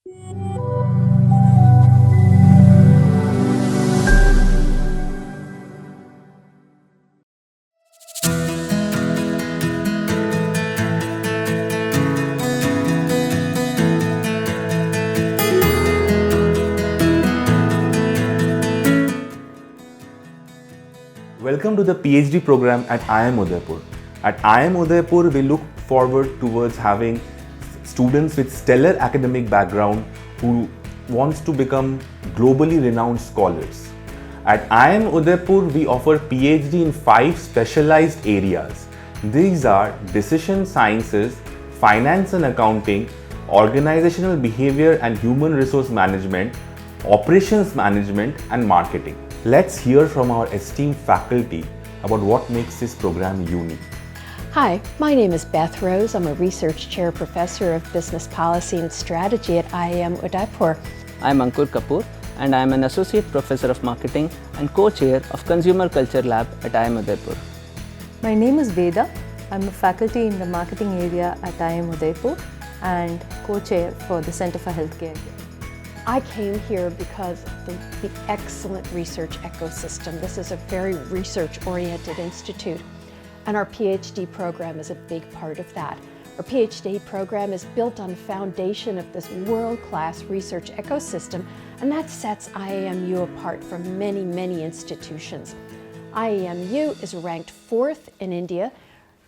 Welcome to the PhD program at IIM Udaipur. At IIM Udaipur, we look forward towards having students with stellar academic background who wants to become globally renowned scholars. At IIM Udaipur, we offer PhD in 5 specialized areas. These are decision sciences, finance and accounting, organizational behavior and human resource management, operations management and marketing. Let's hear from our esteemed faculty about what makes this program unique. Hi, my name is Beth Rose. I'm a Research Chair Professor of Business Policy and Strategy at IIM Udaipur. I'm Ankur Kapoor and I'm an Associate Professor of Marketing and Co-Chair of Consumer Culture Lab at IIM Udaipur. My name is Veda. I'm a faculty in the marketing area at IIM Udaipur and co-chair for the Center for Healthcare. I came here because of the excellent research ecosystem. This is a very research-oriented institute, and our PhD program is a big part of that. Our PhD program is built on the foundation of this world-class research ecosystem, and that sets IIMU apart from many, many institutions. IIMU is ranked 4th in India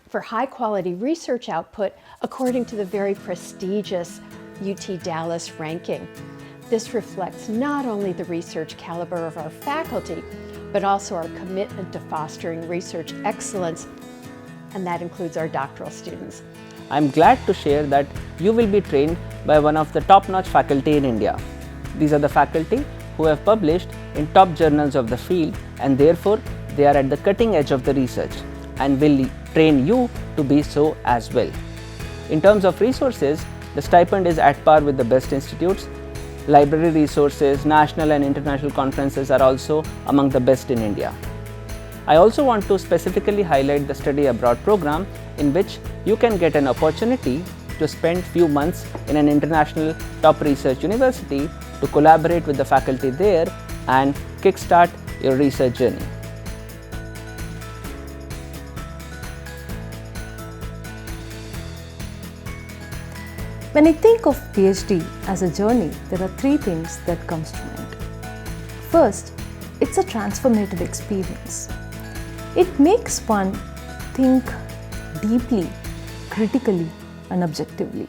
for high-quality research output according to the very prestigious UT Dallas ranking. This reflects not only the research caliber of our faculty, but also our commitment to fostering research excellence, and that includes our doctoral students. I'm glad to share that you will be trained by one of the top-notch faculty in India. These are the faculty who have published in top journals of the field, and therefore they are at the cutting edge of the research and will train you to be so as well. In terms of resources, the stipend is at par with the best institutes. Library resources, national and international conferences are also among the best in India. I also want to specifically highlight the study abroad program, in which you can get an opportunity to spend few months in an international top research university to collaborate with the faculty there and kickstart your research journey. When I think of PhD as a journey, there are 3 things that comes to mind. First, it's a transformative experience. It makes one think deeply, critically and objectively.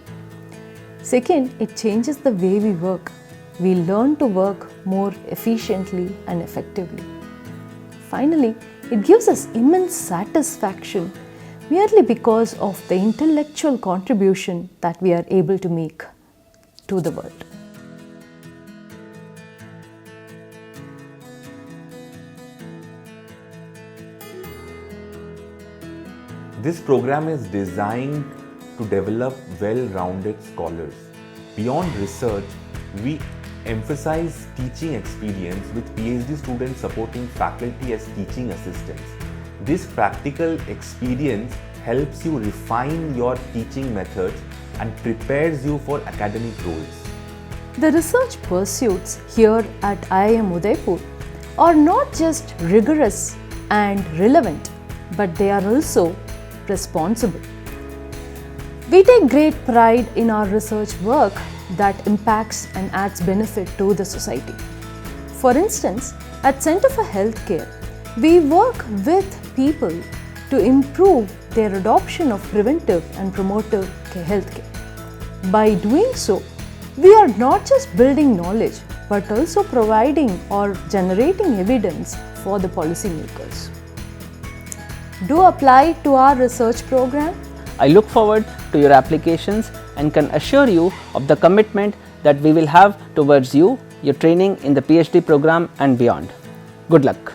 Second, it changes the way we work. We learn to work more efficiently and effectively. Finally, it gives us immense satisfaction merely because of the intellectual contribution that we are able to make to the world. This program is designed to develop well-rounded scholars. Beyond research, we emphasize teaching experience with PhD students supporting faculty as teaching assistants. This practical experience helps you refine your teaching methods and prepares you for academic roles. The research pursuits here at IIM Udaipur are not just rigorous and relevant, but they are also responsible. We take great pride in our research work that impacts and adds benefit to the society. For instance, at Center for Healthcare, we work with people to improve their adoption of preventive and promotive healthcare. By doing so, we are not just building knowledge, but also providing or generating evidence for the policymakers. Do apply to our research program. I look forward to your applications and can assure you of the commitment that we will have towards you, your training in the PhD program and beyond. Good luck.